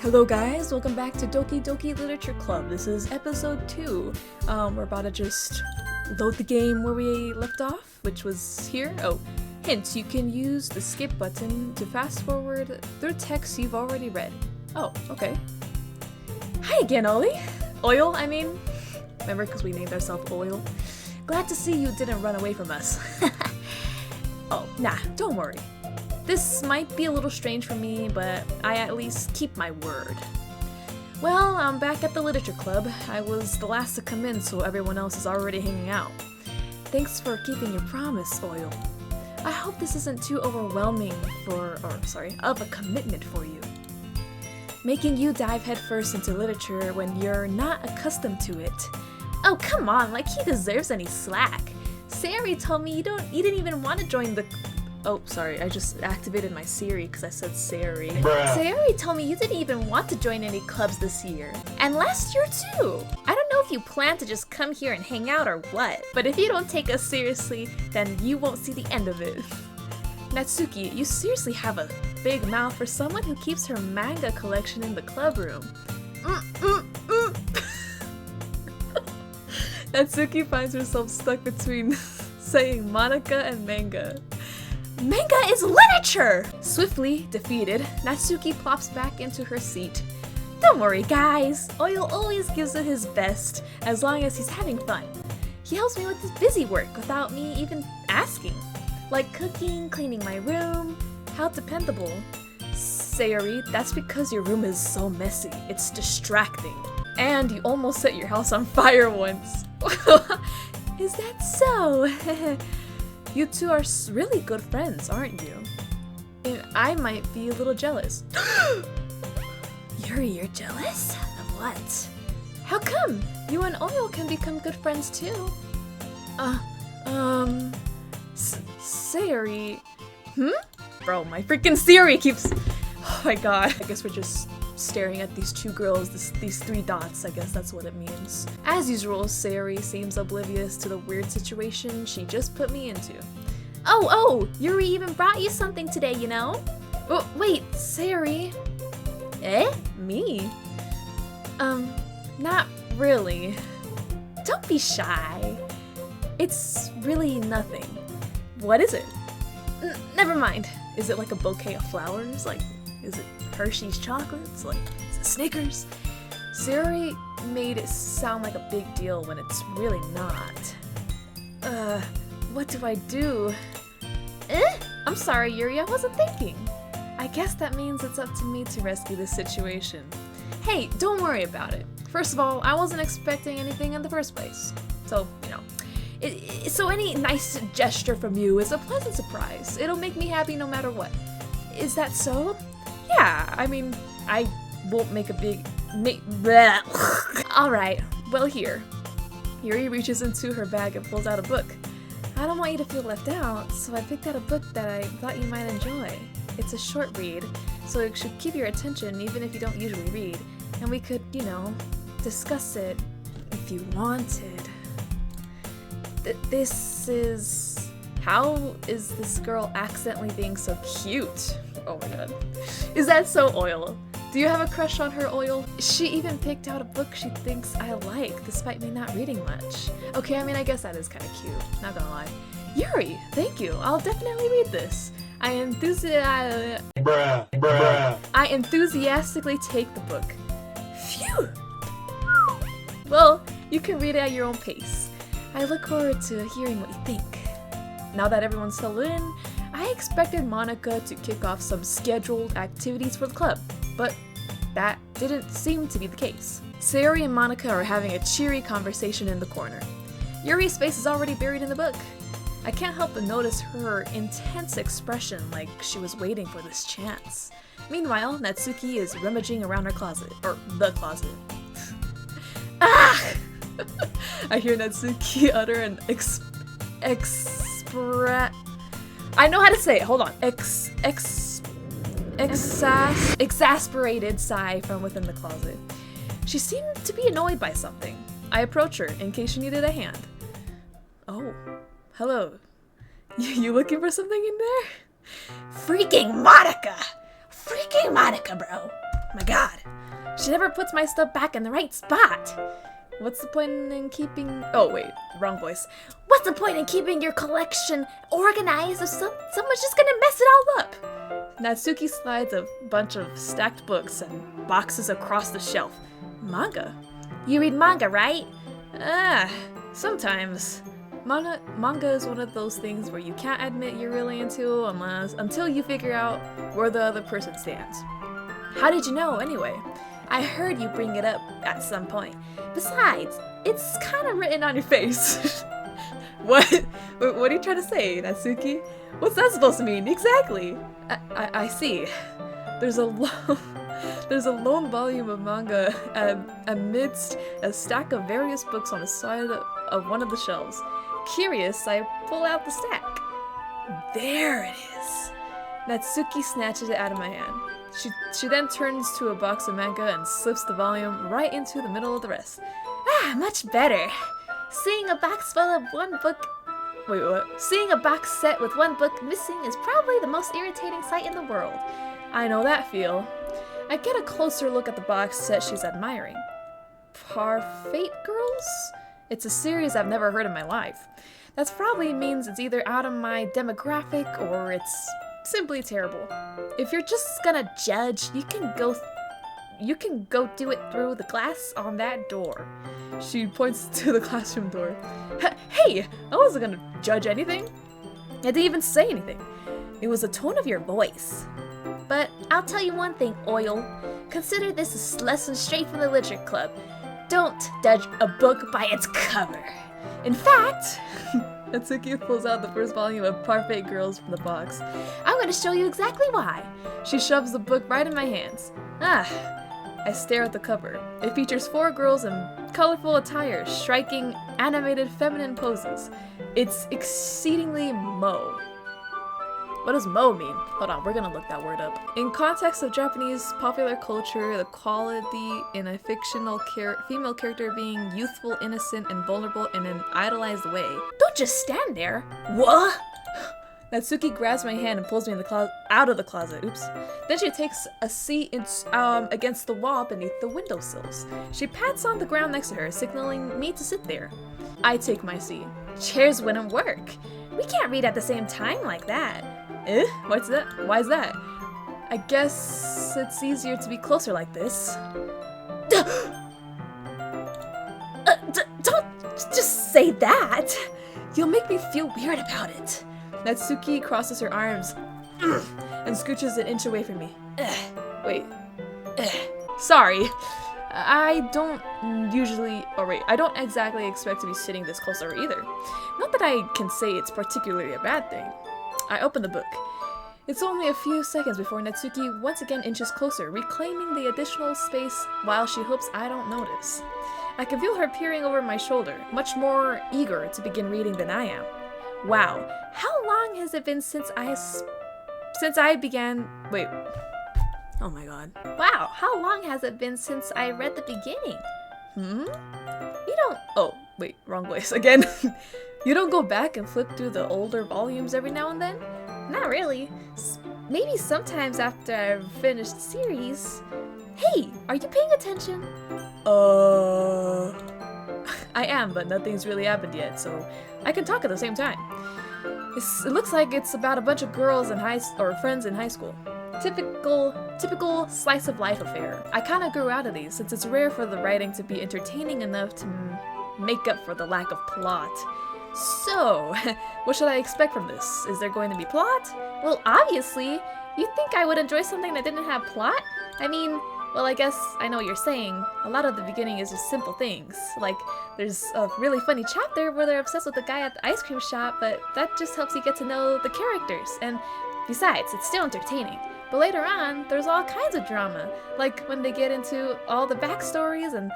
Hello guys, welcome back to Doki Doki Literature Club. This is episode 2. We're about to just load the game where we left off, which was here. Oh, hint, you can use the skip button to fast forward through text you've already read. Oh, okay. Hi again, Oil, I mean. Remember, because we named ourselves Oil? Glad to see you didn't run away from us. Oh, nah, don't worry. This might be a little strange for me, but I at least keep my word. Well, I'm back at the literature club. I was the last to come in, so everyone else is already hanging out. Thanks for keeping your promise, Oil. I hope this isn't too overwhelming of a commitment for you. Making you dive headfirst into literature when you're not accustomed to it. Oh, come on, like he deserves any slack. Sayori told me you didn't even want to join the... Oh, sorry, I just activated my Siri because I said Sayori. Sayori told me you didn't even want to join any clubs this year. And last year too! I don't know if you plan to just come here and hang out or what, but if you don't take us seriously, then you won't see the end of it. Natsuki, you seriously have a big mouth for someone who keeps her manga collection in the club room. Natsuki finds herself stuck between saying Monika and manga. Manga is literature! Swiftly defeated, Natsuki plops back into her seat. Don't worry, guys. Oil always gives it his best, as long as he's having fun. He helps me with his busy work without me even asking. Like cooking, cleaning my room. How dependable. Sayori, that's because your room is so messy. It's distracting. And you almost set your house on fire once. Is that so? You two are really good friends, aren't you? And I might be a little jealous. Yuri, you're jealous? Of what? How come? You and Oil can become good friends too. Sayori. Bro, my freaking Siri keeps... Oh my god. I guess we're just staring at these two girls, these three dots, I guess that's what it means. As usual, Sayori seems oblivious to the weird situation she just put me into. Oh, Yuri even brought you something today, you know? Oh, wait, Sayori. Eh? Me? Not really. Don't be shy. It's really nothing. What is it? Never mind. Is it like a bouquet of flowers? Like, is it Hershey's chocolates? Like, is it Snickers? Sayori made it sound like a big deal when it's really not. What do I do? I'm sorry, Yuri, I wasn't thinking. I guess that means it's up to me to rescue this situation. Hey, don't worry about it. First of all, I wasn't expecting anything in the first place. So, you know. So any nice gesture from you is a pleasant surprise. It'll make me happy no matter what. Is that so? Yeah, I mean, I won't make a big... Alright, well here. Yuri reaches into her bag and pulls out a book. I don't want you to feel left out, so I picked out a book that I thought you might enjoy. It's a short read, so it should keep your attention even if you don't usually read. And we could, you know, discuss it if you wanted. This is... How is this girl accidentally being so cute? Oh my god. Is that so, Oil? Do you have a crush on her, Oil? She even picked out a book she thinks I like, despite me not reading much. Okay, I mean, I guess that is kind of cute. Not gonna lie. Yuri, thank you. I'll definitely read this. I enthusiastically take the book. Phew! Well, you can read it at your own pace. I look forward to hearing what you think. Now that everyone's settled in, I expected Monika to kick off some scheduled activities for the club, but that didn't seem to be the case. Sayori and Monika are having a cheery conversation in the corner. Yuri's face is already buried in the book. I can't help but notice her intense expression, like she was waiting for this chance. Meanwhile, Natsuki is rummaging around her closet, or the closet. Ah! I hear Natsuki utter an I know how to say it, hold on. Exasperated sigh from within the closet. She seemed to be annoyed by something. I approach her in case she needed a hand. Oh, hello. You looking for something in there? Freaking Monika! Freaking Monika, bro! My god. She never puts my stuff back in the right spot. What's the point in keeping... Oh, wait. Wrong voice. What's the point in keeping your collection organized if someone's just gonna mess it all up? Natsuki slides a bunch of stacked books and boxes across the shelf. Manga? You read manga, right? Sometimes. Manga is one of those things where you can't admit you're really into until you figure out where the other person stands. How did you know, anyway? I heard you bring it up at some point. Besides, it's kind of written on your face. What? What are you trying to say, Natsuki? What's that supposed to mean? Exactly. I see. There's a lone volume of manga amidst a stack of various books on the side of one of the shelves. Curious, I pull out the stack. There it is. Natsuki snatches it out of my hand. She then turns to a box of manga and slips the volume right into the middle of the rest. Much better. Seeing a box full of one book... Wait, what? Seeing a box set with one book missing is probably the most irritating sight in the world. I know that feel. I get a closer look at the box set she's admiring. Parfait Girls? It's a series I've never heard in my life. That probably means it's either out of my demographic or it's simply terrible. If you're just gonna judge, you can go do it through the glass on that door. She points to the classroom door. Hey, I wasn't gonna judge anything. I didn't even say anything. It was the tone of your voice. But I'll tell you one thing, Oil. Consider this a lesson straight from the literature club. Don't judge a book by its cover. In fact, Natsuki pulls out the first volume of Parfait Girls from the box. I'm going to show you exactly why. She shoves the book right in my hands. I stare at the cover. It features 4 girls in colorful attire, striking, animated feminine poses. It's exceedingly mo. What does mo mean? Hold on, we're gonna look that word up. In context of Japanese popular culture, the quality in a fictional female character being youthful, innocent, and vulnerable in an idolized way. Don't just stand there. What? Natsuki grabs my hand and pulls me out of the closet. Oops. Then she takes a seat against the wall beneath the windowsills. She pats on the ground next to her, signaling me to sit there. I take my seat. Chairs wouldn't work. We can't read at the same time like that. What's that? Why is that? I guess it's easier to be closer like this. Don't just say that! You'll make me feel weird about it. Natsuki crosses her arms and scooches an inch away from me. Wait. Sorry. I don't exactly expect to be sitting this close to her either. Not that I can say it's particularly a bad thing. I open the book. It's only a few seconds before Natsuki once again inches closer, reclaiming the additional space while she hopes I don't notice. I can feel her peering over my shoulder, much more eager to begin reading than I am. Wow, how long has it been since I began... Wait. Oh my god. Wow, how long has it been since I read the beginning? You don't... Oh, wait, wrong voice again. You don't go back and flip through the older volumes every now and then? Not really. Maybe sometimes after I've finished the series. Hey, are you paying attention? I am, but nothing's really happened yet, so I can talk at the same time. It looks like it's about a bunch of girls in friends in high school. Typical slice of life affair. I kinda grew out of these since it's rare for the writing to be entertaining enough to make up for the lack of plot. So, what should I expect from this? Is there going to be plot? Well, obviously. You'd think I would enjoy something that didn't have plot? I mean, well, I guess I know what you're saying. A lot of the beginning is just simple things. Like, there's a really funny chapter where they're obsessed with the guy at the ice cream shop, but that just helps you get to know the characters. And besides, it's still entertaining. But later on, there's all kinds of drama. Like when they get into all the backstories and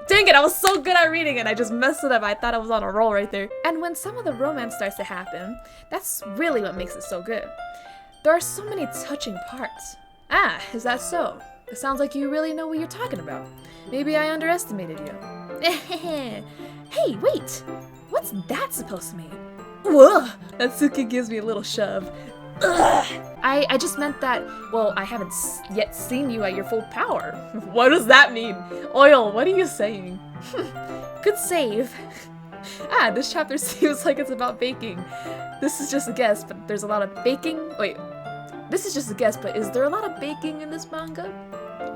dang it, I was so good at reading it, I just messed it up. I thought I was on a roll right there. And when some of the romance starts to happen, that's really what makes it so good. There are so many touching parts. Is that so? It sounds like you really know what you're talking about. Maybe I underestimated you. Hey, wait! What's that supposed to mean? Whoa! Natsuki gives me a little shove. Ugh. I just meant that, well, I haven't yet seen you at your full power. What does that mean? Oil, what are you saying? Good save. This chapter seems like it's about baking. This is just a guess, but there's a lot of baking. Wait, this is just a guess, but is there a lot of baking in this manga?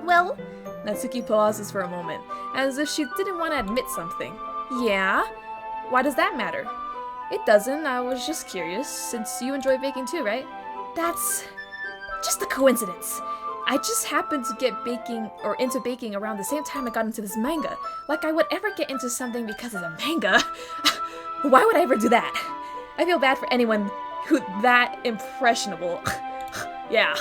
Well, Natsuki pauses for a moment, as if she didn't want to admit something. Yeah? Why does that matter? It doesn't, I was just curious, since you enjoy baking too, right? That's just a coincidence. I just happened to get into baking around the same time I got into this manga. Like I would ever get into something because of a manga. Why would I ever do that? I feel bad for anyone who that impressionable. Yeah.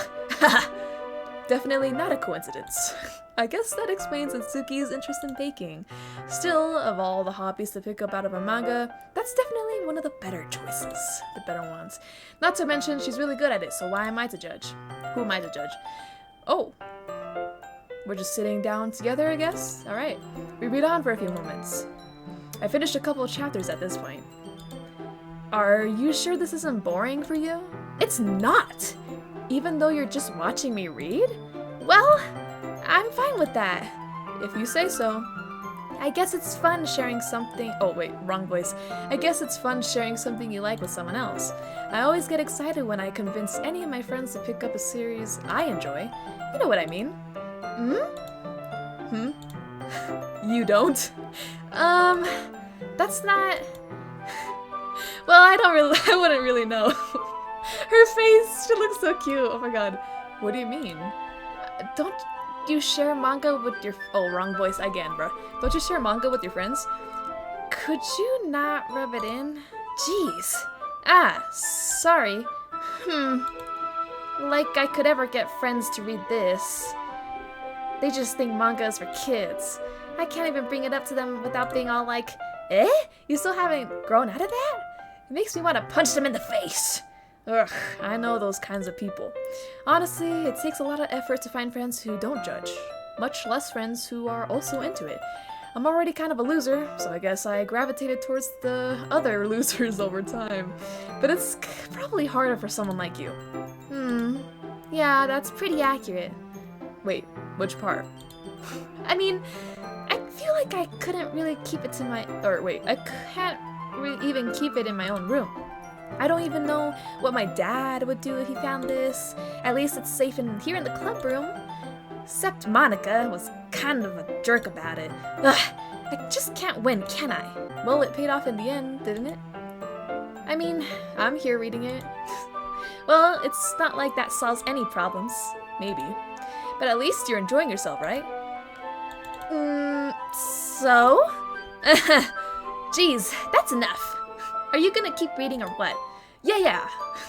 Definitely not a coincidence. I guess that explains Natsuki's interest in baking. Still, of all the hobbies to pick up out of a manga, that's definitely one of the better choices. The better ones. Not to mention, she's really good at it, so why am I to judge? Who am I to judge? Oh. We're just sitting down together, I guess? Alright. We read on for a few moments. I finished a couple of chapters at this point. Are you sure this isn't boring for you? It's not! Even though you're just watching me read? Well, I'm fine with that, if you say so. I guess it's fun sharing something— oh wait, wrong voice. I guess it's fun sharing something you like with someone else. I always get excited when I convince any of my friends to pick up a series I enjoy. You know what I mean. You don't? That's not— well, I wouldn't really know. Her face, she looks so cute. Oh my god. What do you mean? Don't you share manga with your— oh, wrong voice again, bro. Don't you share manga with your friends? Could you not rub it in? Jeez. Sorry. Like I could ever get friends to read this. They just think manga is for kids. I can't even bring it up to them without being all like, eh? You still haven't grown out of that? It makes me want to punch them in the face. Ugh, I know those kinds of people. Honestly, it takes a lot of effort to find friends who don't judge. Much less friends who are also into it. I'm already kind of a loser, so I guess I gravitated towards the other losers over time. But it's probably harder for someone like you. Yeah, that's pretty accurate. Wait, which part? I mean, I feel like I couldn't really keep it to my— or wait, I can't even keep it in my own room. I don't even know what my dad would do if he found this. At least it's safe in here in the club room. Except Monika was kind of a jerk about it. Ugh, I just can't win, can I? Well, it paid off in the end, didn't it? I mean, I'm here reading it. Well, it's not like that solves any problems. Maybe. But at least you're enjoying yourself, right? So? Jeez, that's enough. Are you gonna keep reading or what? Yeah.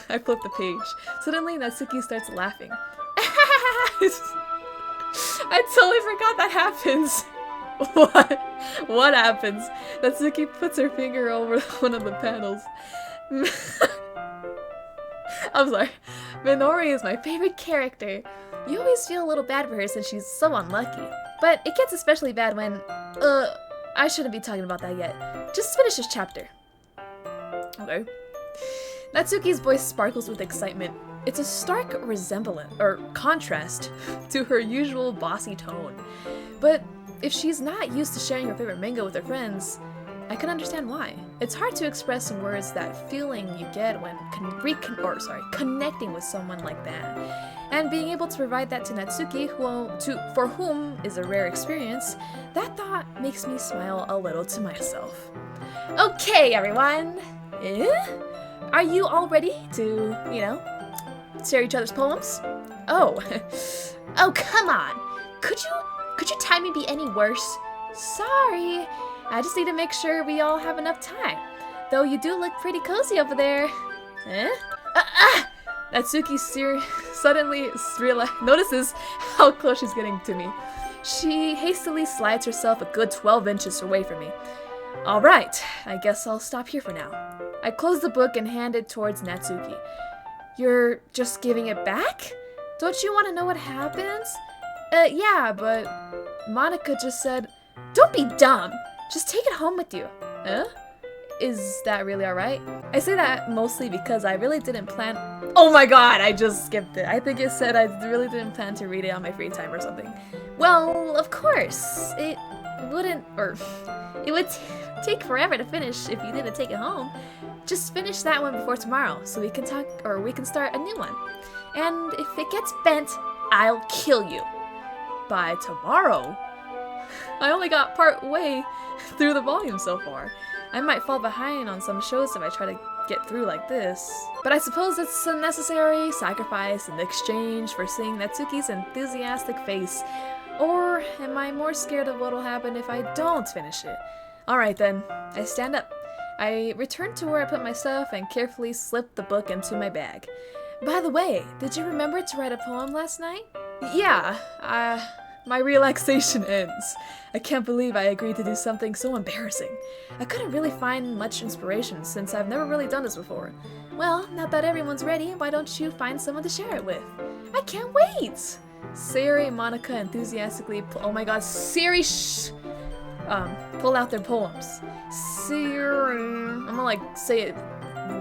I flipped the page. Suddenly, Natsuki starts laughing. I totally forgot that happens. What happens? Natsuki puts her finger over one of the panels. I'm sorry. Minori is my favorite character. You always feel a little bad for her since she's so unlucky. But it gets especially bad when— I shouldn't be talking about that yet. Just finish this chapter. Okay. Natsuki's voice sparkles with excitement. It's a stark resemblance, or contrast, to her usual bossy tone. But if she's not used to sharing her favorite manga with her friends, I can understand why. It's hard to express in words that feeling you get when connecting with someone like that. And being able to provide that to Natsuki, for whom is a rare experience, that thought makes me smile a little to myself. Okay, everyone! Are you all ready to, share each other's poems? Oh. Oh, come on! Could your timing be any worse? Sorry, I just need to make sure we all have enough time. Though you do look pretty cozy over there. Natsuki suddenly notices how close she's getting to me. She hastily slides herself a good 12 inches away from me. Alright, I guess I'll stop here for now. I close the book and hand it towards Natsuki. You're just giving it back? Don't you want to know what happens? Yeah, but Monika just said— Don't be dumb! Just take it home with you. Huh? Is that really alright? I say that mostly because I really didn't plan— Oh my god, I just skipped it. I think it said I really didn't plan to read it on my free time or something. Well, of course. It would take forever to finish if you didn't take it home. Just finish that one before tomorrow so we can start a new one. And if it gets bent, I'll kill you. By tomorrow? I only got part way through the volume so far. I might fall behind on some shows if I try to get through like this. But I suppose it's a necessary sacrifice in exchange for seeing Natsuki's enthusiastic face. Or am I more scared of what'll happen if I don't finish it? Alright then, I stand up. I return to where I put my stuff and carefully slip the book into my bag. By the way, did you remember to write a poem last night? Yeah, my relaxation ends. I can't believe I agreed to do something so embarrassing. I couldn't really find much inspiration since I've never really done this before. Well, now that everyone's ready, why don't you find someone to share it with? I can't wait! Sayori and Monika enthusiastically oh my god, Sayori pull out their poems. Sayori, I'm gonna like say it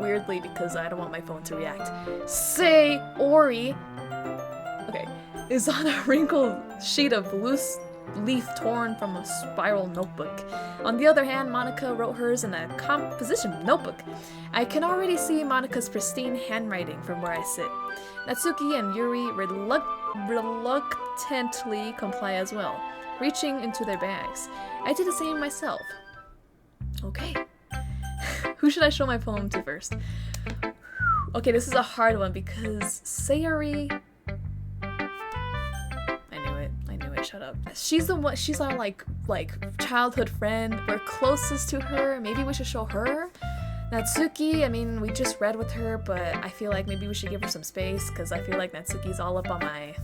weirdly because I don't want my phone to react. Sayori, okay, is on a wrinkled sheet of loose leaf torn from a spiral notebook. On the other hand, Monika wrote hers in a composition notebook. I can already see Monika's pristine handwriting from where I sit. Natsuki and Yuri reluctantly comply as well, reaching into their bags. I did the same myself. Okay. Who should I show my poem to first? Okay, this is a hard one because Sayori— I knew it, shut up. She's the one, she's our like childhood friend. We're closest to her. Maybe we should show her. Natsuki, I mean, we just read with her, but I feel like maybe we should give her some space because I feel like Natsuki's all up on my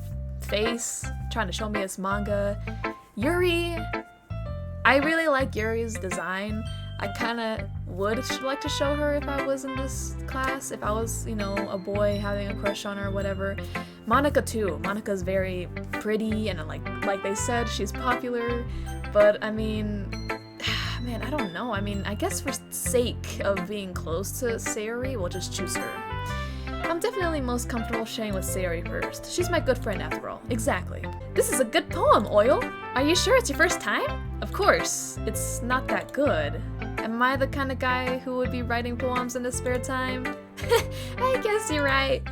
face, trying to show me his manga. Yuri, I really like Yuri's design. I kind of would like to show her if I was in this class, if I was, you know, a boy having a crush on her or whatever. Monika too. Monika's very pretty and like they said, she's popular, but I mean, man, I don't know. I mean, I guess for sake of being close to Sayori, we'll just choose her. I'm definitely most comfortable sharing with Sayori first. She's my good friend after all. Exactly. This is a good poem, Oil. Are you sure it's your first time? Of course. It's not that good. Am I the kind of guy who would be writing poems in his spare time? I guess you're right.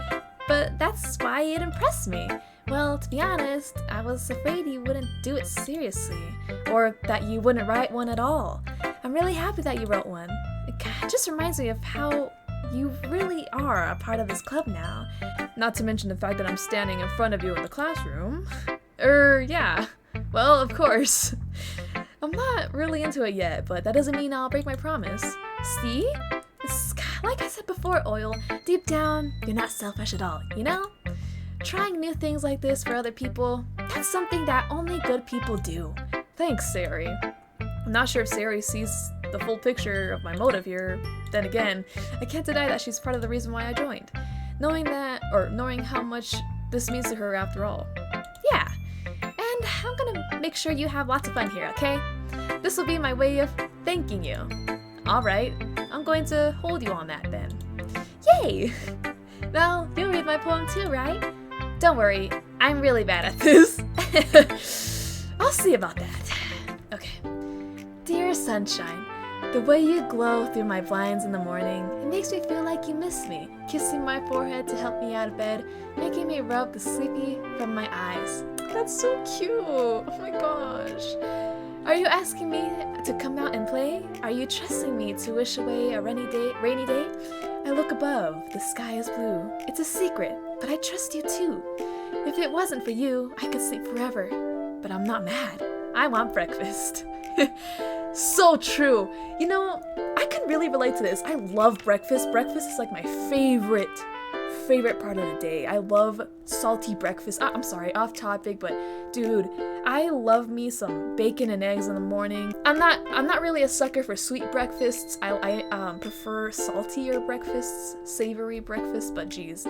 But that's why it impressed me. Well, to be honest, I was afraid you wouldn't do it seriously, or that you wouldn't write one at all. I'm really happy that you wrote one. It just reminds me of how you really are a part of this club now. Not to mention the fact that I'm standing in front of you in the classroom. Yeah. Well, of course. I'm not really into it yet, but that doesn't mean I'll break my promise. See? It's like I said before, Oil, deep down, you're not selfish at all, you know? Trying new things like this for other people, that's something that only good people do. Thanks, Sayori. I'm not sure if Sayori sees the full picture of my motive here. Then again, I can't deny that she's part of the reason why I joined. Knowing how much this means to her after all. Yeah, and I'm gonna make sure you have lots of fun here, okay? This will be my way of thanking you. Alright, I'm going to hold you on that then. Yay! Now, you'll read my poem too, right? Don't worry, I'm really bad at this. I'll see about that. Okay. Dear sunshine, the way you glow through my blinds in the morning, it makes me feel like you miss me, kissing my forehead to help me out of bed, making me rub the sleepy from my eyes. That's so cute! Oh my gosh. Are you asking me to come out and play? Are you trusting me to wish away a rainy day? I look above, the sky is blue. It's a secret, but I trust you too. If it wasn't for you, I could sleep forever. But I'm not mad. I want breakfast. So true. You know, I can really relate to this. I love breakfast. Breakfast is like my favorite part of the day. I love salty breakfast. I'm sorry, off topic, but dude, I love me some bacon and eggs in the morning. I'm not really a sucker for sweet breakfasts. I prefer saltier breakfasts, savory breakfasts, but geez,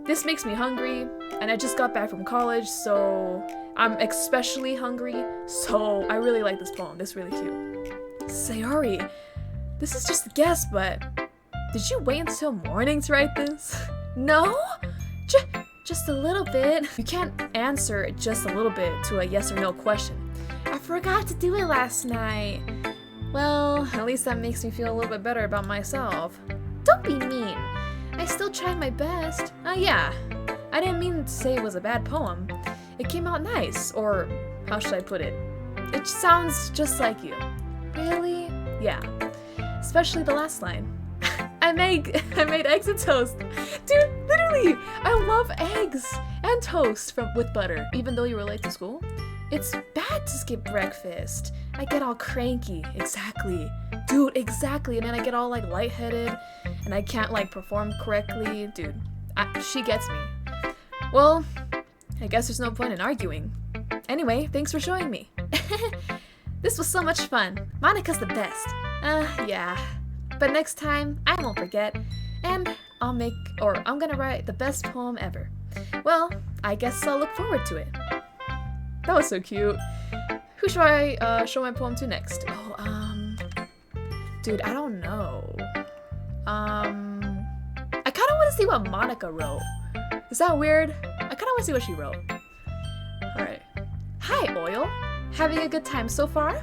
this makes me hungry, and I just got back from college, so I'm especially hungry, so I really like this poem. It's really cute. Sayori, This is just a guess, but did you wait until morning to write this? No? Just a little bit. You can't answer just a little bit to a yes or no question. I forgot to do it last night. Well, at least that makes me feel a little bit better about myself. Don't be mean. I still tried my best. Yeah. I didn't mean to say it was a bad poem. It came out nice, or how should I put it? It sounds just like you. Really? Yeah. Especially the last line. I made eggs and toast. Dude, literally, I love eggs and toast with butter. Even though you were late to school, it's bad to skip breakfast. I get all cranky. Exactly. Dude, exactly. And then I get all like lightheaded and I can't like perform correctly. Dude, she gets me. Well, I guess there's no point in arguing. Anyway, thanks for showing me. This was so much fun. Monika's the best. Yeah. But next time, I won't forget, and I'm gonna write the best poem ever. Well, I guess I'll look forward to it. That was so cute. Who should I show my poem to next? Oh, dude, I don't know. I kinda wanna see what Monika wrote. Is that weird? I kinda wanna see what she wrote. Alright. Hi, Oil. Having a good time so far?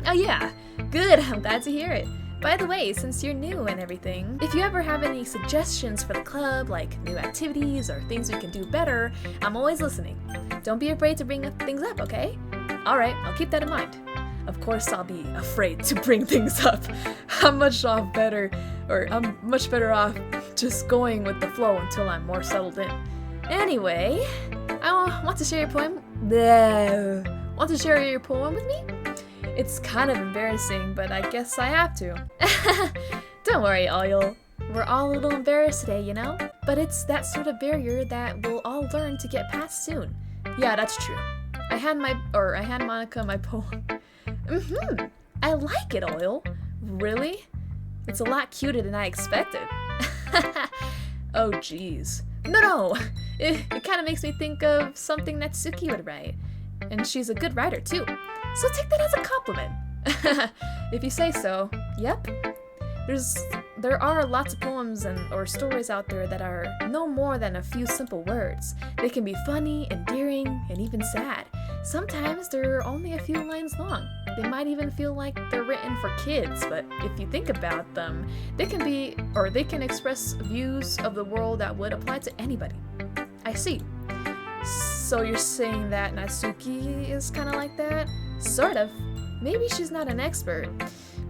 Oh yeah, good, I'm glad to hear it. By the way, since you're new and everything, if you ever have any suggestions for the club, like new activities or things we can do better, I'm always listening. Don't be afraid to bring things up, okay? Alright, I'll keep that in mind. Of course I'll be afraid to bring things up. I'm much better off just going with the flow until I'm more settled in. Anyway, I want to share your poem. Want to share your poem with me? It's kind of embarrassing, but I guess I have to. Don't worry, Oil. We're all a little embarrassed today, you know? But it's that sort of barrier that we'll all learn to get past soon. Yeah, that's true. I hand Monika my poem. I like it, Oil. Really? It's a lot cuter than I expected. Oh, jeez. No! It kind of makes me think of something Natsuki would write. And she's a good writer, too. So take that as a compliment. If you say so. Yep. There are lots of poems or stories out there that are no more than a few simple words. They can be funny, endearing, and even sad. Sometimes they're only a few lines long. They might even feel like they're written for kids, but if you think about them, they can express views of the world that would apply to anybody. I see. So you're saying that Natsuki is kind of like that? Sort of. Maybe she's not an expert,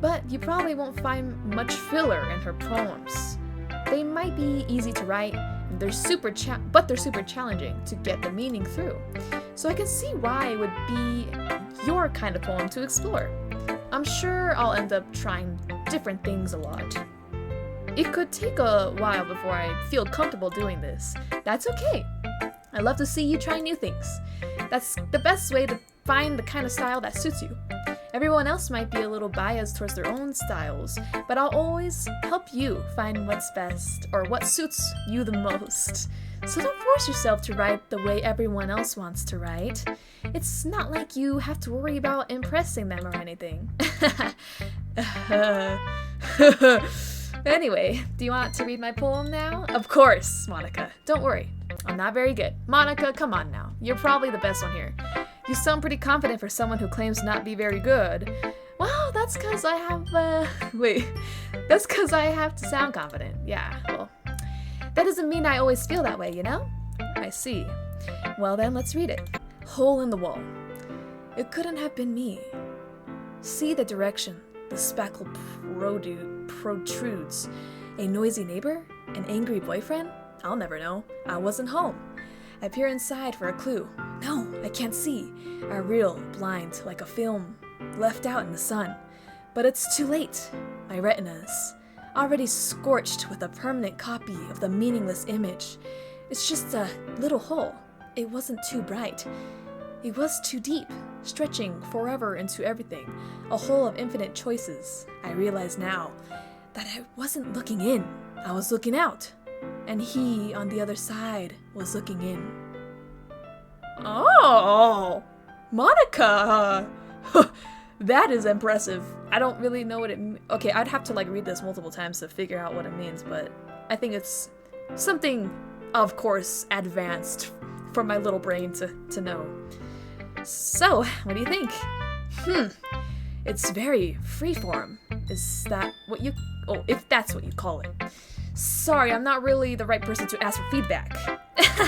but you probably won't find much filler in her poems. They might be easy to write, but they're super challenging to get the meaning through. So I can see why it would be your kind of poem to explore. I'm sure I'll end up trying different things a lot. It could take a while before I feel comfortable doing this. That's okay. I love to see you try new things. That's the best way to find the kind of style that suits you. Everyone else might be a little biased towards their own styles, but I'll always help you find what's best or what suits you the most. So don't force yourself to write the way everyone else wants to write. It's not like you have to worry about impressing them or anything. Anyway, do you want to read my poem now? Of course, Monika. Don't worry. I'm not very good. Monika, come on now. You're probably the best one here. You sound pretty confident for someone who claims to not be very good. Well, that's because I have, That's because I have to sound confident. Yeah, well, that doesn't mean I always feel that way, you know? I see. Well then, let's read it. Hole in the wall. It couldn't have been me. See the direction. The spackle protrudes. A noisy neighbor? An angry boyfriend? I'll never know. I wasn't home. I peer inside for a clue. No, I can't see. I reel, blind, like a film, left out in the sun. But it's too late. My retinas, already scorched with a permanent copy of the meaningless image. It's just a little hole. It wasn't too bright. It was too deep, stretching forever into everything. A hole of infinite choices. I realize now that I wasn't looking in. I was looking out. And he, on the other side, was looking in. Oh, Monika! That is impressive. I don't really know what it okay, I'd have to like read this multiple times to figure out what it means, but I think it's something, of course, advanced for my little brain to know. So, what do you think? It's very freeform. Is that what you... Oh, if that's what you call it. Sorry, I'm not really the right person to ask for feedback.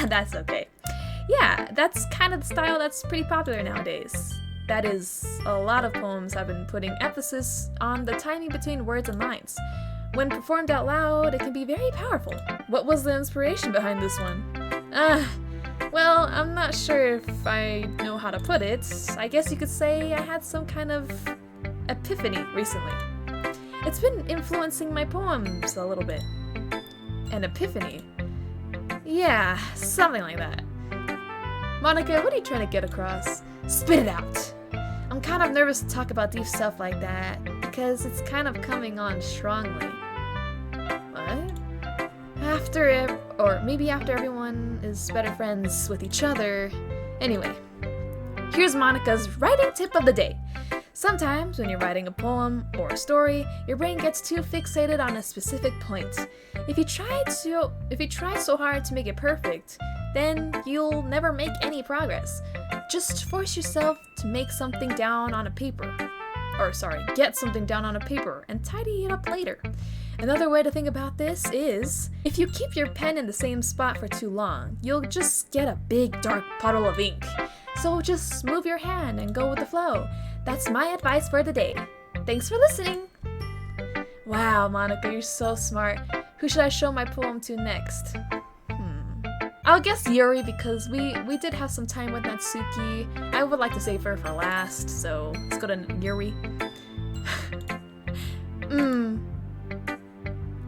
That's okay. Yeah, that's kind of the style that's pretty popular nowadays. That is, a lot of poems have been putting emphasis on the timing between words and lines. When performed out loud, it can be very powerful. What was the inspiration behind this one? Well, I'm not sure if I know how to put it. I guess you could say I had some kind of epiphany recently. It's been influencing my poems a little bit. An epiphany? Yeah, something like that. Monika, what are you trying to get across? Spit it out! I'm kind of nervous to talk about deep stuff like that, because it's kind of coming on strongly. What? Maybe after everyone is better friends with each other. Anyway, here's Monika's writing tip of the day. Sometimes when you're writing a poem or a story, your brain gets too fixated on a specific point. If you try so hard to make it perfect, then you'll never make any progress. Just force yourself to make something down on a paper. Get something down on a paper and tidy it up later. Another way to think about this is, if you keep your pen in the same spot for too long, you'll just get a big dark puddle of ink. So just move your hand and go with the flow. That's my advice for the day. Thanks for listening! Wow, Monika, you're so smart. Who should I show my poem to next? I'll guess Yuri, because we did have some time with Natsuki. I would like to save her for last, so let's go to Yuri.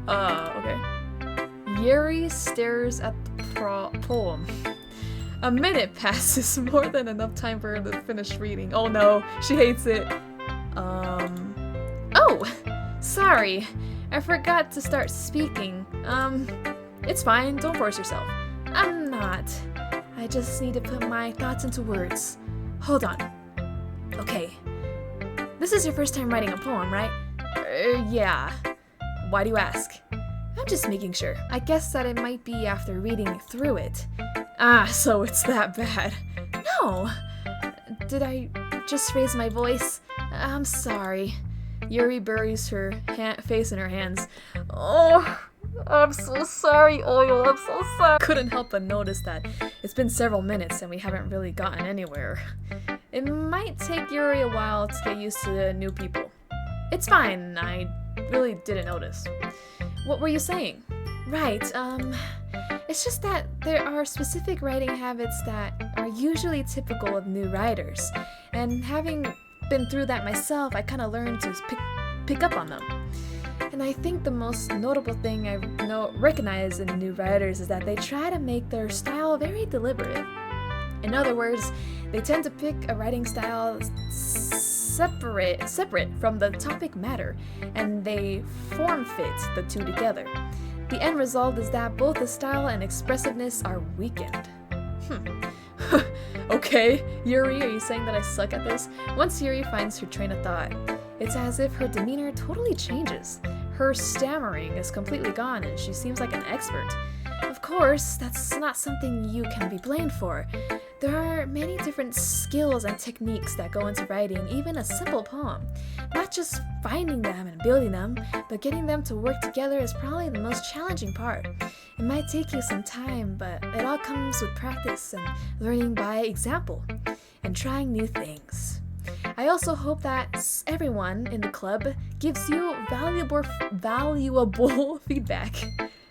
Okay. Yuri stares at the poem. A minute passes, more than enough time for her to finish reading. Oh no, she hates it. Oh! Sorry, I forgot to start speaking. It's fine, don't force yourself. I'm not. I just need to put my thoughts into words. Hold on. Okay. This is your first time writing a poem, right? Yeah. Why do you ask? I'm just making sure. I guess that it might be after reading through it. Ah, so it's that bad. No! Did I just raise my voice? I'm sorry. Yuri buries her face in her hands. Oh, I'm so sorry, Oil. I'm so sorry. Couldn't help but notice that it's been several minutes and we haven't really gotten anywhere. It might take Yuri a while to get used to the new people. It's fine. I really didn't notice. What were you saying? Right, it's just that there are specific writing habits that are usually typical of new writers, and having been through that myself, I kind of learned to pick up on them. And I think the most notable thing I recognize in new writers is that they try to make their style very deliberate. In other words, they tend to pick a writing style separate from the topic matter, and they form fit the two together. The end result is that both the style and expressiveness are weakened. Okay, Yuri, are you saying that I suck at this? Once Yuri finds her train of thought, it's as if her demeanor totally changes. Her stammering is completely gone and she seems like an expert. Of course, that's not something you can be blamed for. There are many different skills and techniques that go into writing even a simple poem. Not just finding them and building them, but getting them to work together is probably the most challenging part. It might take you some time, but it all comes with practice and learning by example, and trying new things. I also hope that everyone in the club gives you valuable feedback.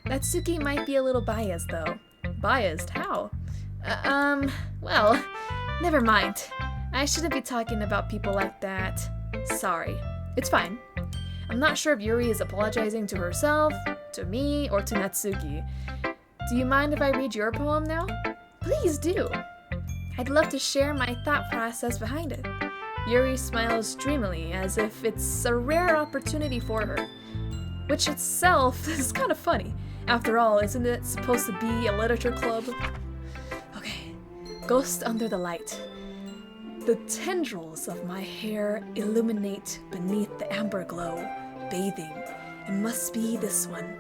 Natsuki might be a little biased though. Biased? How? Well, never mind. I shouldn't be talking about people like that. Sorry. It's fine. I'm not sure if Yuri is apologizing to herself, to me, or to Natsuki. Do you mind if I read your poem now? Please do. I'd love to share my thought process behind it. Yuri smiles dreamily as if it's a rare opportunity for her, which itself is kind of funny. After all, isn't it supposed to be a literature club? Okay, Ghost Under the Light. The tendrils of my hair illuminate beneath the amber glow, bathing. It must be this one,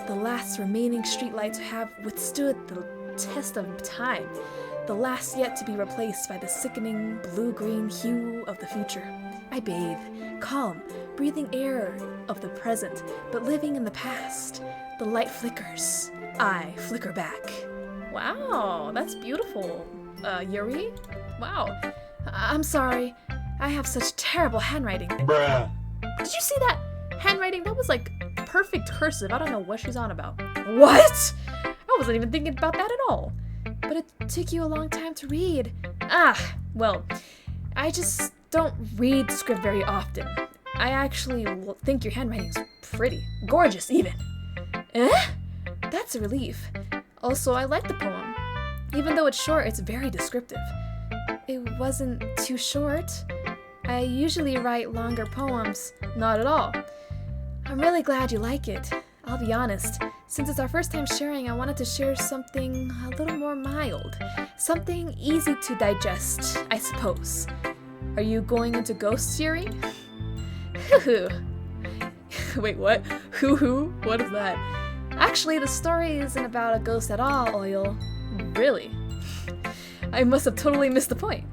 the last remaining streetlight to have withstood the test of time, the last yet to be replaced by the sickening blue-green hue of the future. I bathe, calm, breathing air of the present, but living in the past. The light flickers. I flicker back. Wow, that's beautiful. Yuri? Wow. I'm sorry. I have such terrible handwriting. Bruh. Did you see that handwriting? That was like perfect cursive. I don't know what she's on about. What? I wasn't even thinking about that at all. But it took you a long time to read. Well, I just don't read script very often. I actually think your handwriting's pretty. Gorgeous, even. That's a relief. Also, I like the poem. Even though it's short, it's very descriptive. It wasn't too short. I usually write longer poems. Not at all. I'm really glad you like it. I'll be honest. Since it's our first time sharing, I wanted to share something a little more mild. Something easy to digest, I suppose. Are you going into ghosts, Yuri? Hoo-hoo. Wait, what? Hoo-hoo? What is that? Actually, the story isn't about a ghost at all, Oil. Really? I must have totally missed the point.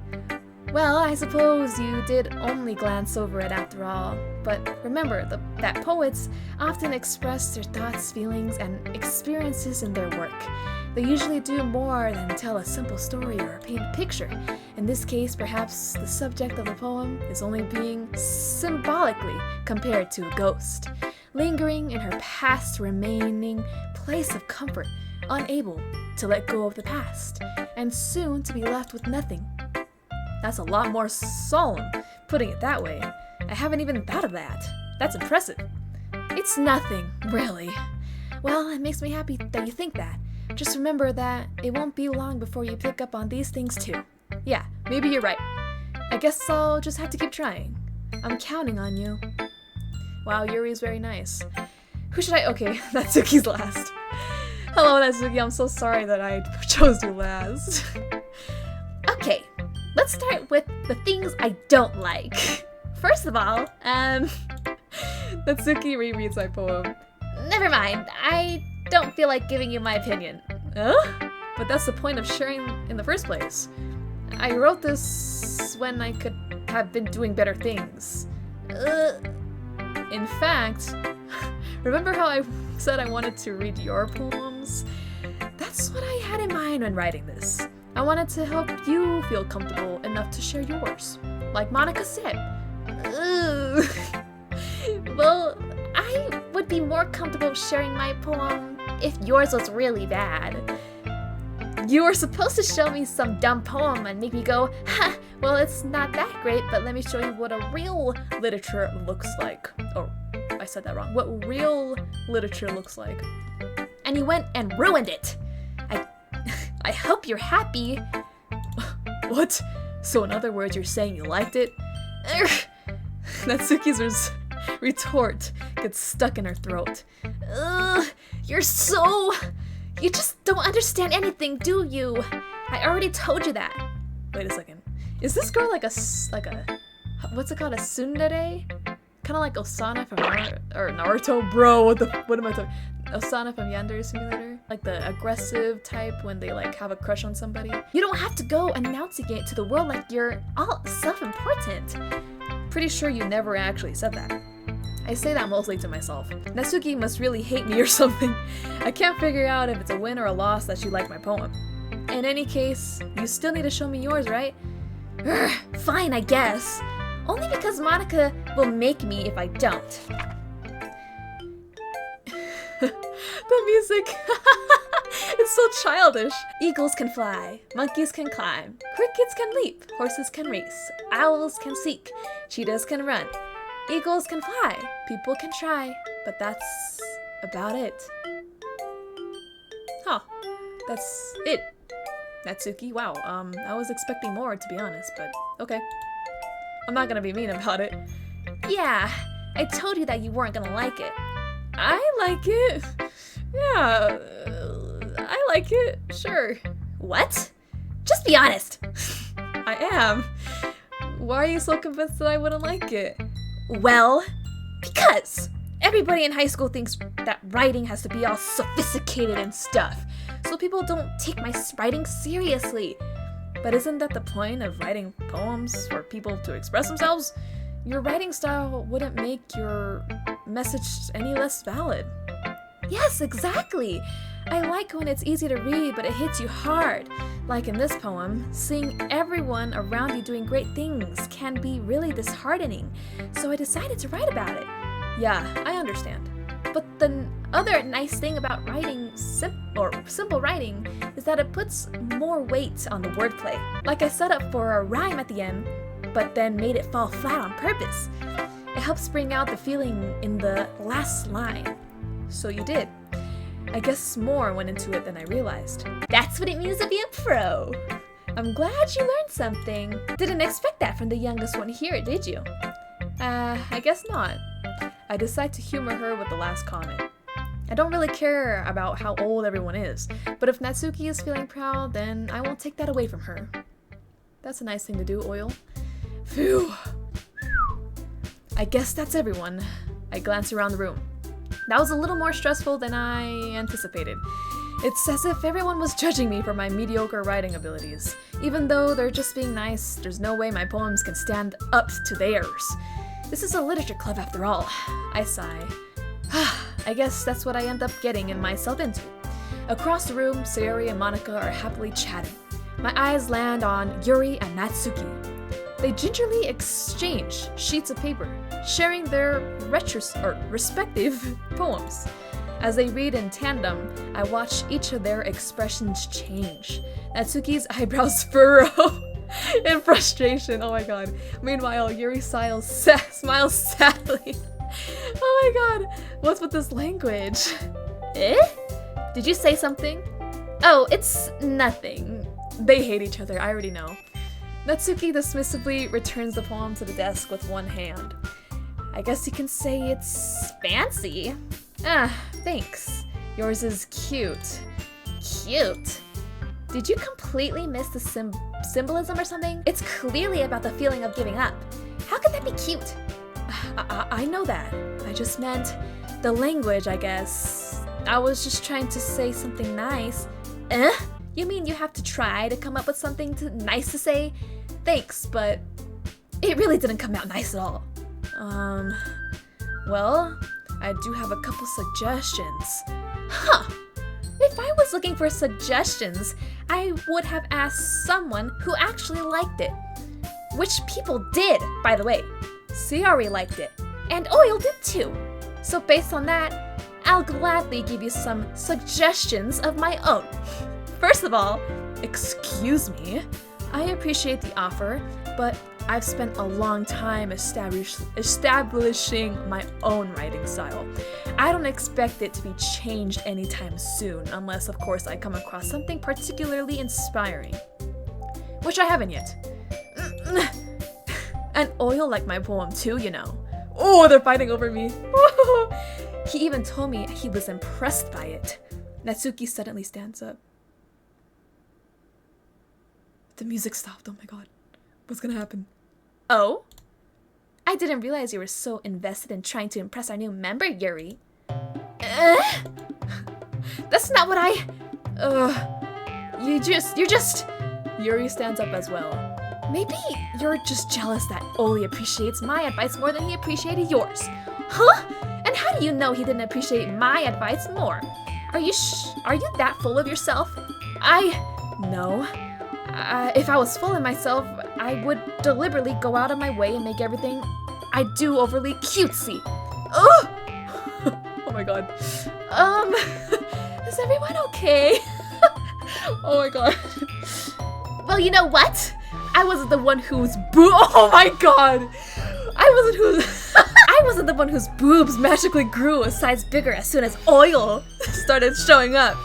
Well, I suppose you did only glance over it after all. But remember that poets often express their thoughts, feelings, and experiences in their work. They usually do more than tell a simple story or paint a picture. In this case, perhaps the subject of the poem is only being symbolically compared to a ghost, lingering in her past remaining place of comfort, unable to let go of the past, and soon to be left with nothing. That's a lot more solemn, putting it that way. I haven't even thought of that. That's impressive. It's nothing, really. Well, it makes me happy that you think that. Just remember that it won't be long before you pick up on these things too. Yeah, maybe you're right. I guess I'll just have to keep trying. I'm counting on you. Wow, Yuri's very nice. Who should I? Okay, Natsuki's last. Hello, Natsuki. I'm so sorry that I chose you last. Okay, let's start with the things I don't like. First of all, Natsuki rereads my poem. Never mind, I don't feel like giving you my opinion. Huh? But that's the point of sharing in the first place. I wrote this when I could have been doing better things. In fact, remember how I said I wanted to read your poems? That's what I had in mind when writing this. I wanted to help you feel comfortable enough to share yours. Like Monika said. Well, I would be more comfortable sharing my poem if yours was really bad. You were supposed to show me some dumb poem and make me go, ha, well, it's not that great, but let me show you what a real literature looks like. Oh, I said that wrong. What real literature looks like. And you went and ruined it. I hope you're happy. What? So in other words, you're saying you liked it? Natsuki's retort gets stuck in her throat. You just don't understand anything, do you? I already told you that. Wait a second. Is this girl like a what's it called? A tsundere? Kind of like Osana from Naruto? Bro, what am I talking? Osana from Yandere Simulator? Like the aggressive type when they like have a crush on somebody? You don't have to go announcing it to the world like you're all self-important. Pretty sure you never actually said that. I say that mostly to myself. Natsuki must really hate me or something. I can't figure out if it's a win or a loss that she liked my poem. In any case, you still need to show me yours, right? Fine, I guess. Only because Monika will make me if I don't. The music. It's so childish. Eagles can fly, monkeys can climb, crickets can leap, horses can race, owls can seek, cheetahs can run, eagles can fly, people can try, but that's about it. Huh. That's it. Natsuki, wow, I was expecting more, to be honest, but okay. I'm not gonna be mean about it. Yeah, I told you that you weren't gonna like it. I like it. Yeah, I like it, sure. What? Just be honest. I am. Why are you so convinced that I wouldn't like it? Well, because everybody in high school thinks that writing has to be all sophisticated and stuff, so people don't take my writing seriously. But isn't that the point of writing poems, for people to express themselves? Your writing style wouldn't make your message any less valid. Yes, exactly! I like when it's easy to read, but it hits you hard. Like in this poem, seeing everyone around you doing great things can be really disheartening, so I decided to write about it. Yeah, I understand. But the other nice thing about writing, simple writing, is that it puts more weight on the wordplay. Like I set up for a rhyme at the end, but then made it fall flat on purpose. It helps bring out the feeling in the last line. So you did. I guess more went into it than I realized. That's what it means to be a pro. I'm glad you learned something. Didn't expect that from the youngest one here, did you? I guess not. I decide to humor her with the last comment. I don't really care about how old everyone is, but if Natsuki is feeling proud, then I won't take that away from her. That's a nice thing to do, Oil. Phew. I guess that's everyone. I glance around the room. That was a little more stressful than I anticipated. It's as if everyone was judging me for my mediocre writing abilities. Even though they're just being nice, there's no way my poems can stand up to theirs. This is a literature club after all. I sigh. I guess that's what I end up getting myself into. Across the room, Sayori and Monika are happily chatting. My eyes land on Yuri and Natsuki. They gingerly exchange sheets of paper, sharing their respective poems. As they read in tandem, I watch each of their expressions change. Natsuki's eyebrows furrow in frustration. Oh my god. Meanwhile, Yuri smiles sadly. Oh my god. What's with this language? Eh? Did you say something? Oh, it's nothing. They hate each other, I already know. Natsuki dismissively returns the poem to the desk with one hand. I guess you can say it's fancy. Ah, thanks. Yours is cute. Cute? Did you completely miss the symbolism or something? It's clearly about the feeling of giving up. How could that be cute? I know that. I just meant the language, I guess. I was just trying to say something nice. You mean you have to try to come up with something nice to say? Thanks, but it really didn't come out nice at all. Well, I do have a couple suggestions. Huh! If I was looking for suggestions, I would have asked someone who actually liked it. Which people did, by the way. Sayori liked it, and Oil did too. So based on that, I'll gladly give you some suggestions of my own. First of all, excuse me, I appreciate the offer, but I've spent a long time establishing my own writing style. I don't expect it to be changed anytime soon, unless of course I come across something particularly inspiring. Which I haven't yet. And Oil liked my poem too, you know. Oh, they're fighting over me. He even told me he was impressed by it. Natsuki suddenly stands up. The music stopped, oh my god. What's gonna happen? Oh? I didn't realize you were so invested in trying to impress our new member, Yuri. That's not what I... You're just... Yuri stands up as well. Maybe you're just jealous that Oli appreciates my advice more than he appreciated yours. Huh? And how do you know he didn't appreciate my advice more? Are you that full of yourself? No. If I was full of myself, I would deliberately go out of my way and make everything I do overly cutesy. Ugh! Oh my god. Is everyone okay? Oh my god. Well, you know what? I wasn't the one whose oh my god! I wasn't the one whose boobs magically grew a size bigger as soon as Oil started showing up.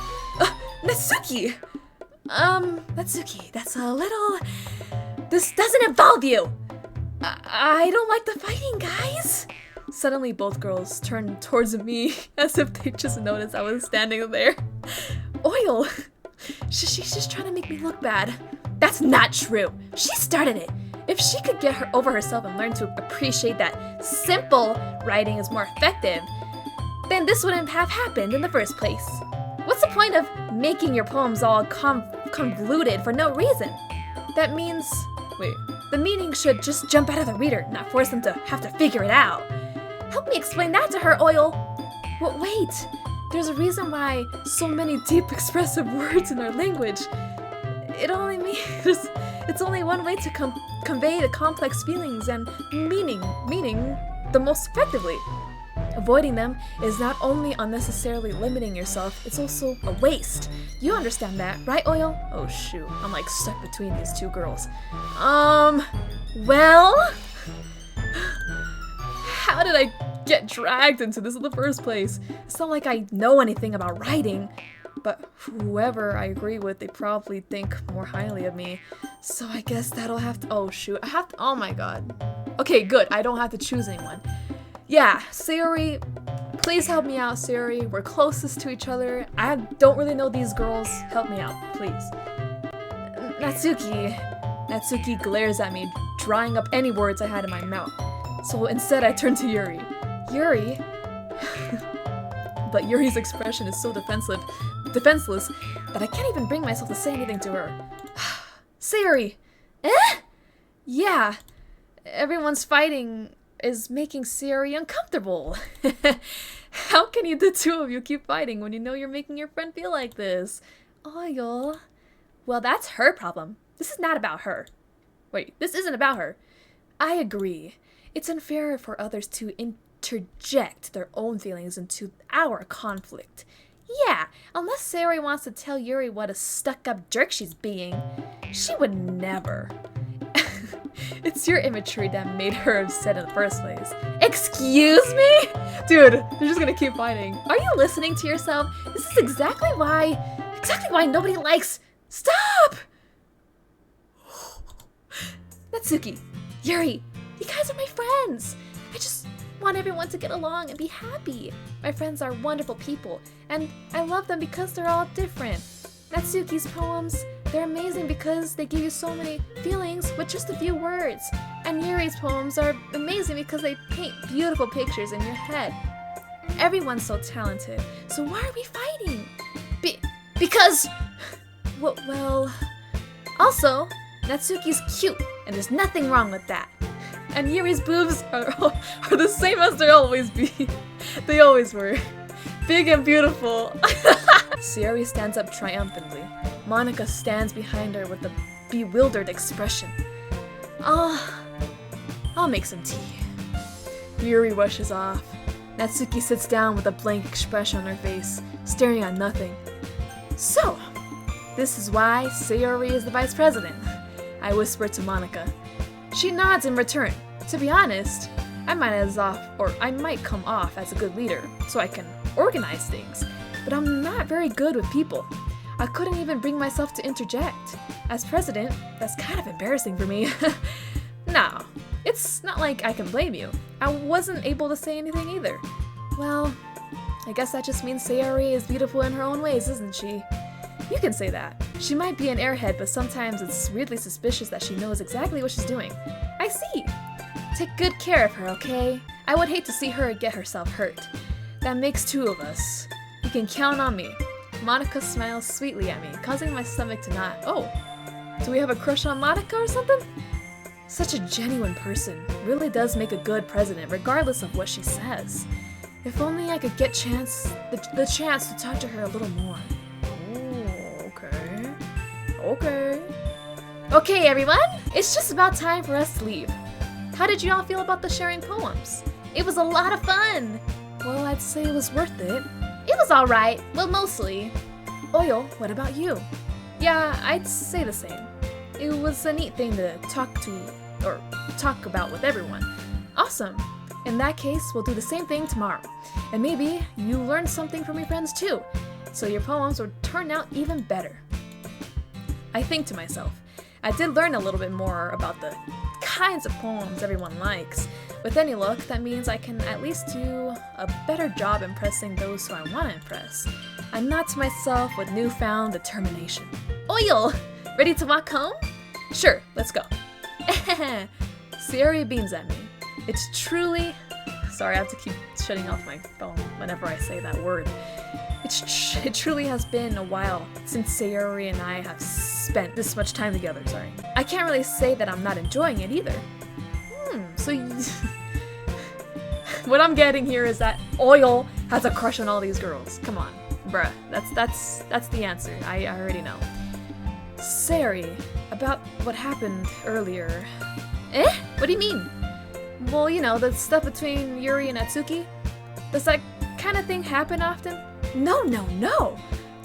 Natsuki! Natsuki, that's a little... This doesn't involve you! I don't like the fighting, guys! Suddenly, both girls turned towards me as if they just noticed I was standing there. Oil! She's just trying to make me look bad. That's not true! She started it! If she could get her over herself and learn to appreciate that simple writing is more effective, then this wouldn't have happened in the first place. What's the point of making your poems all convoluted for no reason? That means... wait, the meaning should just jump out of the reader, not force them to have to figure it out. Help me explain that to her, Oil! Well, wait! There's a reason why so many deep expressive words in our language. It only means... it's only one way to convey the complex feelings and meaning the most effectively. Avoiding them is not only unnecessarily limiting yourself, it's also a waste. You understand that, right, Oil? Oh shoot, I'm like stuck between these two girls. Well... how did I get dragged into this in the first place? It's not like I know anything about writing, but whoever I agree with, they probably think more highly of me. So I guess that'll have to... oh shoot, I have to... oh my god. Okay, good, I don't have to choose anyone. Yeah, Sayori, please help me out, Sayori. We're closest to each other. I don't really know these girls. Help me out, please. Natsuki glares at me, drying up any words I had in my mouth. So instead I turn to Yuri. Yuri? But Yuri's expression is so defenseless that I can't even bring myself to say anything to her. Sayori! Eh? Yeah. Everyone's fighting is making Sayori uncomfortable. How can the two of you keep fighting when you know you're making your friend feel like this? Oil. Well, that's her problem. This is not about her. Wait, this isn't about her. I agree. It's unfair for others to interject their own feelings into our conflict. Yeah, unless Sayori wants to tell Yuri what a stuck-up jerk she's being. She would never. It's your immaturity that made her upset in the first place. Excuse me? Dude, they're just gonna keep fighting. Are you listening to yourself? This is exactly why nobody likes... Stop! Natsuki, Yuri, you guys are my friends. I just want everyone to get along and be happy. My friends are wonderful people, and I love them because they're all different. Natsuki's poems, they're amazing because they give you so many feelings with just a few words. And Yuri's poems are amazing because they paint beautiful pictures in your head. Everyone's so talented, so why are we fighting? Because... well... Also, Natsuki's cute, and there's nothing wrong with that. And Yuri's boobs are the same as they always be. They always were. Big and beautiful. Sayori stands up triumphantly. Monika stands behind her with a bewildered expression. I'll make some tea. Yuri rushes off. Natsuki sits down with a blank expression on her face, staring at nothing. So, this is why Sayori is the vice president, I whisper to Monika. She nods in return. To be honest, I might come off as a good leader, so I can organize things, but I'm not very good with people. I couldn't even bring myself to interject. As president, that's kind of embarrassing for me. No, it's not like I can blame you. I wasn't able to say anything either. Well, I guess that just means Sayori is beautiful in her own ways, isn't she? You can say that. She might be an airhead, but sometimes it's weirdly suspicious that she knows exactly what she's doing. I see. Take good care of her, okay? I would hate to see her get herself hurt. That makes two of us. You can count on me. Monika smiles sweetly at me, causing my stomach to knot. Oh, do we have a crush on Monika or something? Such a genuine person. Really does make a good president, regardless of what she says. If only I could get the chance to talk to her a little more. Okay, everyone, it's just about time for us to leave. How did you all feel about the sharing poems? It was a lot of fun. Well, I'd say it was worth it. It was alright, well, mostly. Oil, what about you? Yeah, I'd say the same. It was a neat thing to talk about with everyone. Awesome. In that case, we'll do the same thing tomorrow. And maybe you learned something from your friends too, so your poems will turn out even better. I think to myself, I did learn a little bit more about the kinds of poems everyone likes. With any luck, that means I can at least do a better job impressing those who I want to impress. I nod to myself with newfound determination. Oil! Ready to walk home? Sure, let's go. Sayori beams at me. It's truly... Sorry, I have to keep shutting off my phone whenever I say that word. It truly has been a while since Sayori and I have spent this much time together, sorry. I can't really say that I'm not enjoying it either. So what I'm getting here is that Oil has a crush on all these girls. Come on, bruh. That's the answer. I already know. Sayori, about what happened earlier. Eh? What do you mean? Well, you know, the stuff between Yuri and Natsuki. Does that kind of thing happen often? No.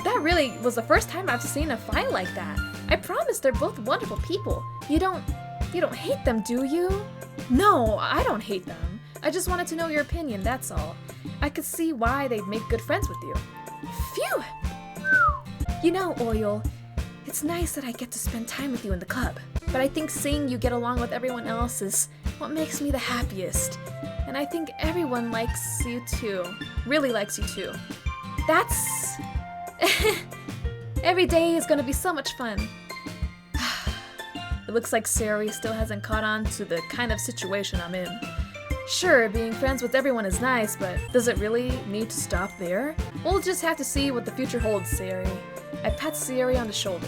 That really was the first time I've seen a fight like that. I promise they're both wonderful people. You don't hate them, do you? No, I don't hate them. I just wanted to know your opinion, that's all. I could see why they'd make good friends with you. Phew! You know, Oil, it's nice that I get to spend time with you in the club. But I think seeing you get along with everyone else is what makes me the happiest. And I think everyone likes you too. Really likes you too. That's... Every day is gonna be so much fun. It looks like Sayori still hasn't caught on to the kind of situation I'm in. Sure, being friends with everyone is nice, but does it really need to stop there? We'll just have to see what the future holds, Sayori. I pat Sayori on the shoulder.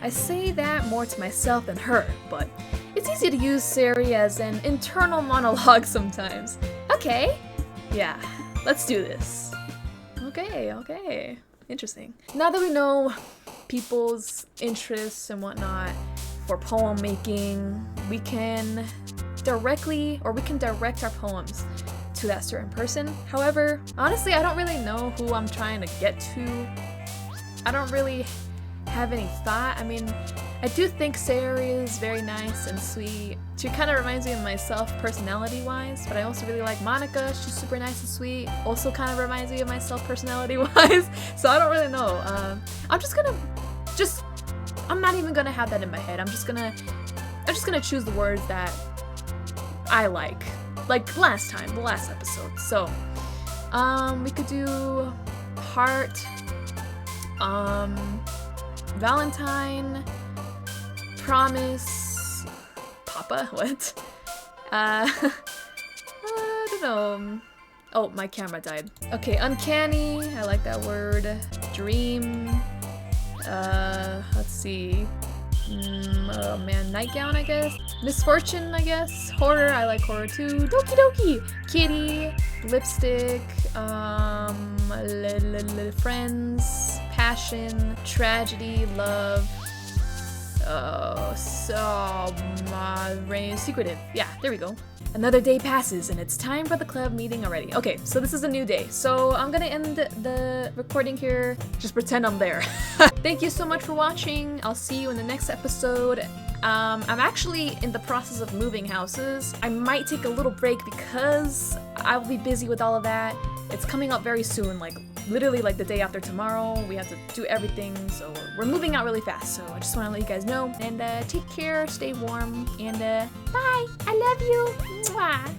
I say that more to myself than her, but it's easy to use Sayori as an internal monologue sometimes. Okay. Yeah, let's do this. Okay. Interesting. Now that we know people's interests and whatnot for poem making, we can direct our poems to that certain person. However, honestly, I don't really know who I'm trying to get to. I don't really have any thought. I mean, I do think Sayori is very nice and sweet. She kind of reminds me of myself personality-wise, but I also really like Monika. She's super nice and sweet. Also kind of reminds me of myself personality-wise. So I don't really know. I'm not even gonna have that in my head. I'm just gonna choose the words that I like the last episode. So, we could do heart, Valentine, promise, Papa, what? I don't know. Oh, my camera died. Okay, uncanny, I like that word. Dream, let's see. Oh man, nightgown, I guess. Misfortune, I guess. Horror, I like horror too. Doki doki. Kitty, lipstick, friends, passion, tragedy, love. Secretive. Yeah, there we go. Another day passes and it's time for the club meeting already. Okay, so this is a new day. So I'm gonna end the recording here. Just pretend I'm there. Thank you so much for watching. I'll see you in the next episode. I'm actually in the process of moving houses. I might take a little break because I'll be busy with all of that. It's coming up very soon, literally the day after tomorrow. We have to do everything, so we're moving out really fast. So I just want to let you guys know. And take care, stay warm, and bye! I love you! Mwah.